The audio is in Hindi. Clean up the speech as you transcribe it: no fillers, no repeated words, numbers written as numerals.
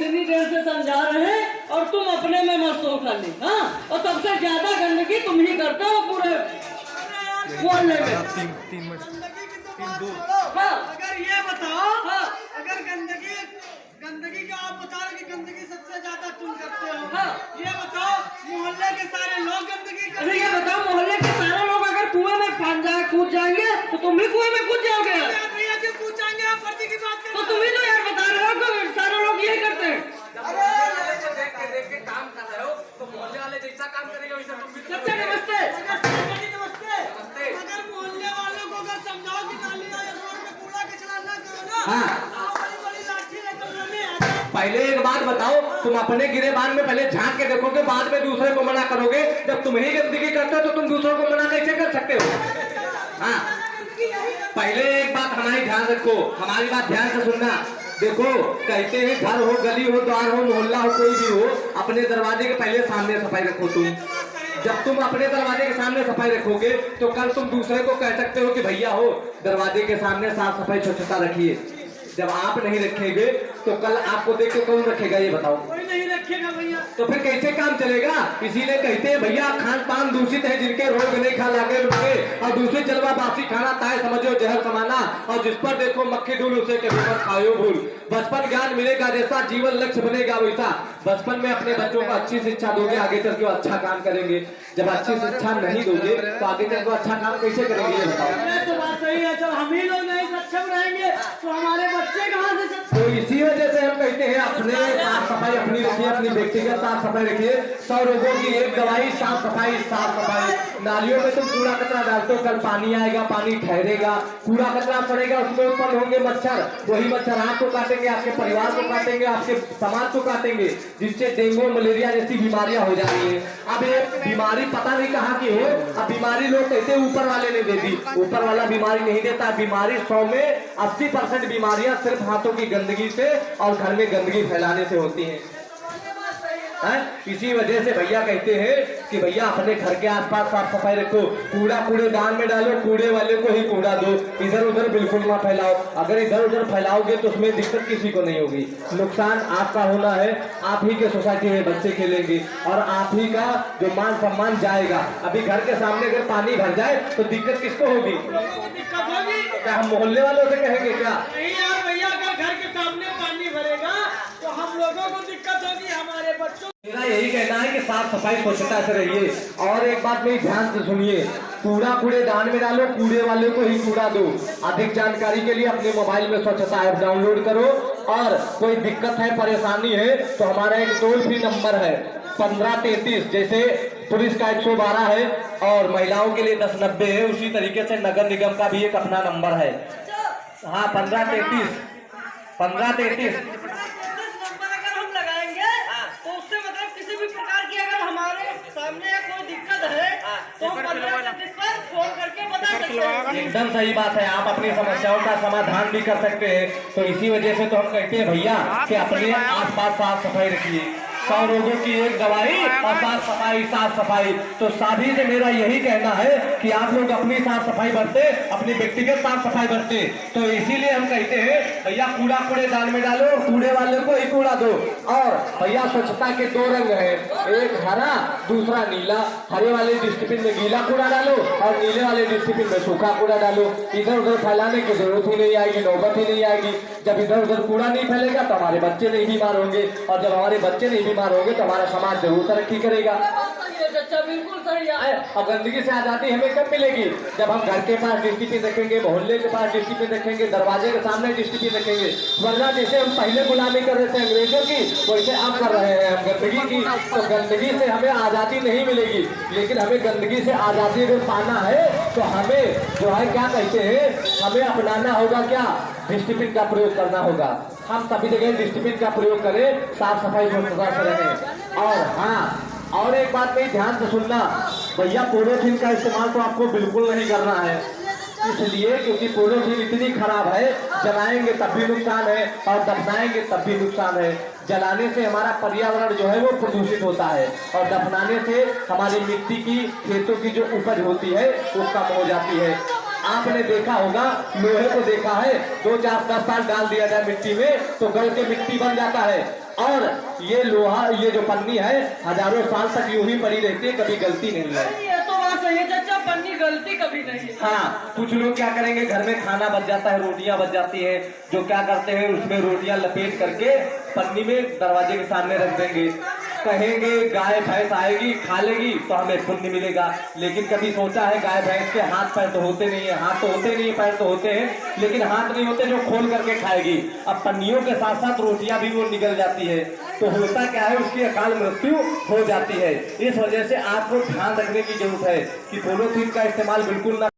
इतनी देर से समझा रहे हैं और तुम अपने में मस्त हो खाली। हाँ, और सबसे ज्यादा गंदगी तुम ही करते हो पूरे मोहल्ले में। तीन हाँ, अगर ये बताओ, हाँ, अगर गंदगी का आप बता रहे कि गंदगी सबसे ज्यादा तुम करते हो, हाँ, ये बताओ मोहल्ले के सारे लोग गंदगी अरे करते ये बताओ, मोहल्ले के सारे लोग अगर कुएं में कूद जाएंगे तो तुम भी कुएं में कूद जाओगे। हैं? भैया क्यों पूछेंगे, आप फर्जी की बात तो करते तुम ही तो यार बता रहे हो कि सारे लोग यही करते हैं। देख के काम कर रहे हो तो मोहल्ले वाले जैसा काम करेगा वैसा तुम भी चाचा नमस्ते। नमस्ते। अगर मोहल्ले वालों को अगर समझाओ कि नाली या रोड में कूड़ा कचरा ना करो ना, हाँ। तो बड़ी बड़ी लाठी लेकर रोने आते हैं। पहले एक बात बताओ, तुम अपने गिरेबान में पहले झांक के देखोगे, बाद में दूसरे को मना करोगे। जब तुम ही गंदगी करते हो तो तुम दूसरों को मना कैसे कर सकते हो? हाँ, पहले एक बात हमारी ध्यान रखो, हमारी बात ध्यान से सुनना। देखो, कहते हैं घर हो, गली हो, द्वार हो, मोहल्ला हो, कोई भी हो, अपने दरवाजे के पहले सामने सफाई रखो। तुम जब तुम अपने दरवाजे के सामने सफाई रखोगे तो कल तुम दूसरे को कह सकते हो कि भैया हो, दरवाजे के सामने साफ सफाई स्वच्छता रखिए। जब आप नहीं रखेंगे तो कल आपको देख के कौन रखेगा, ये बताओ? कोई नहीं रखेगा भैया। तो फिर कैसे काम चलेगा? इसीलिए कहते हैं भैया, खान पान दूषित है जिनके रोग नहीं खा लागे रुके, और दूसरी जलवा बासी खाना ताए समझो जहर समाना, और जिस पर देखो मक्खी धूल उसे कभी मत खाओ भूल। बचपन ज्ञान मिलेगा जैसा, जीवन लक्ष्य बनेगा वैसा। बचपन में अपने बच्चों को अच्छी शिक्षा दोगे, आगे चल के अच्छा काम करेंगे। जब अच्छी शिक्षा नहीं दोगे तो आगे चल के अच्छा काम कैसे करेंगे, ये बताओ? तो बात सही है, जब हम ही लोग नहीं सक्षम रहेंगे तो हमारे बच्चे कहाँ से सक्षम? तो इसी वजह से हम कहते हैं अपने साफ सफाई अपनी रखिए, अपनी व्यक्तिगत साफ सफाई रखिए। 100 रोगों की एक दवाई साफ सफाई, साफ सफाई। नालियों में तुम कूड़ा कचरा डालते हो, कल पानी आएगा, पानी ठहरेगा, कूड़ा कचरा पड़ेगा, उसमें उत्पन्न होंगे मच्छर। वही मच्छर आपको काटेंगे, आपके परिवार को काटेंगे, आपके समाज को काटेंगे, जिससे डेंगू मलेरिया जैसी बीमारियां हो जाती है। अब ये बीमारी पता नहीं कहाँ की हो, अब बीमारी लोग कहते हैं ऊपर वाले ने दे दी। ऊपर वाला बीमारी नहीं देता। बीमारी 100 में 80% बीमारियां सिर्फ हाथों की गंदगी से और घर में गंदगी फैलाने से होती हैं। इसी वजह से भैया कहते हैं कि भैया अपने घर के आसपास साफ सफाई रखो, कूड़ा कूड़ेदान में डालो, कूड़े वाले को ही कूड़ा दो, इधर उधर बिल्कुल ना फैलाओ। अगर इधर उधर फैलाओगे तो उसमें दिक्कत किसी को नहीं होगी, नुकसान आपका होना है। आप ही के सोसाइटी में बच्चे खेलेंगे और आप ही का जो मान सम्मान जाएगा। अभी घर के सामने अगर पानी भर जाए तो दिक्कत किसको होगी? दिक्कत होगी। क्या हम मोहल्ले वालों से कहेंगे क्या? नहीं यार भैया, अगर घर के सामने पानी भरेगा तो हम लोगों को दिक्कत होगी, हमारे बच्चों। मेरा यही कहना है कि साफ सफाई स्वच्छता से रहिए। और एक बात मेरी ध्यान से सुनिए, कूड़ा कूड़ेदान में डालो, कूड़े वाले को ही कूड़ा दो। अधिक जानकारी के लिए अपने मोबाइल में स्वच्छता ऐप डाउनलोड करो, और कोई दिक्कत है, परेशानी है तो हमारा एक टोल फ्री नंबर है 1533। जैसे पुलिस का 112 है और महिलाओं के लिए 1090 है, उसी तरीके से नगर निगम का भी एक अपना नंबर है। हाँ, 1533। नंबर अगर हम लगाएंगे तो उससे मतलब किसी भी प्रकार की अगर हमारे सामने कोई दिक्कत है तो हम 1533 पर फोन करके बता सकते हैं। एकदम सही बात है, आप अपनी समस्याओं का समाधान भी कर सकते हैं। तो इसी वजह से तो हम कहते हैं भैया कि अपने आसपास साफ सफाई रखिए। 100 रोगों की एक दवाई और साफ सफाई, साफ सफाई। तो सभी से मेरा यही कहना है कि आप लोग अपनी साफ सफाई बरते, अपनी व्यक्तिगत साफ सफाई बरते। तो इसीलिए हम कहते हैं भैया कूड़ा कूड़ेदान में डालो, कूड़े वाले को ही कूड़ा दो। और भैया स्वच्छता के 2 रंग है, एक हरा, दूसरा नीला। हरे वाले डस्टबिन में गीला कूड़ा डालो और नीले वाले डस्टबिन में सूखा कूड़ा डालो। इधर उधर फैलाने की जरूरत ही नहीं आएगी, नौबत ही नहीं आएगी। जब इधर उधर कूड़ा नहीं फैलेगा तो हमारे बच्चे नहीं बीमार होंगे, और जब हमारे बच्चे नहीं बीमार होंगे तो हमारा समाज जरूर तरक्की करेगा। बिल्कुल सही है। और गंदगी से आजादी हमें कब मिलेगी? जब हम घर के पास डस्टबिन रखेंगे, मोहल्ले के पास डस्टबिन रखेंगे, दरवाजे के सामने डस्टबिन रखेंगे। वरना जैसे हम पहले गुलामी कर रहे थे अंग्रेजों की, वैसे अब कर रहे हैं हम गंदगी की। तो गंदगी से हमें आजादी नहीं मिलेगी, लेकिन हमें गंदगी से आजादी अगर पाना है तो हमें जो है क्या कहते हैं, हमें अपनाना होगा क्या? डस्टबिन का प्रयोग करना होगा। हम सभी जगह डस्टबिन का प्रयोग करें, साफ सफाई स्वच्छता से रहें। और हाँ, और एक बात में ध्यान से सुनना भैया, पॉलीथीन का इस्तेमाल तो आपको बिल्कुल नहीं करना है। इसलिए क्योंकि पॉलीथीन इतनी खराब है, जलाएंगे तब भी नुकसान है और दफनाएंगे तब भी नुकसान है। जलाने से हमारा पर्यावरण जो है वो प्रदूषित होता है, और दफनाने से हमारी मिट्टी की, खेतों की जो उपज होती है वो कम हो जाती है। आपने देखा होगा, लोहे को देखा है, 2, 4, 10 साल डाल दिया जाए मिट्टी में तो गल के मिट्टी बन जाता है। और ये लोहा, ये जो पन्नी है हजारों साल तक यूं ही पड़ी रहती है, कभी गलती नहीं है। नहीं, ये तो बात सही है चाचा, पन्नी गलती कभी नहीं है। हाँ, कुछ लोग क्या करेंगे, घर में खाना बच जाता है, रोटियां बच जाती है, जो क्या करते हैं उसमें रोटियां लपेट करके पन्नी में दरवाजे के सामने रख देंगे, कहेंगे गाय भैंस आएगी खा लेगी तो हमें पुण्य मिलेगा। लेकिन कभी सोचा है गाय भैंस के हाथ पैर तो होते नहीं है, हाथ तो होते नहीं है, पैर तो होते हैं लेकिन हाथ नहीं होते जो खोल करके खाएगी। अब पन्नियों के साथ साथ रोटियां भी वो निकल जाती है, तो होता क्या है उसकी अकाल मृत्यु हो जाती है। इस वजह से आपको ध्यान रखने की जरूरत है कि पॉलीथीन का इस्तेमाल बिल्कुल न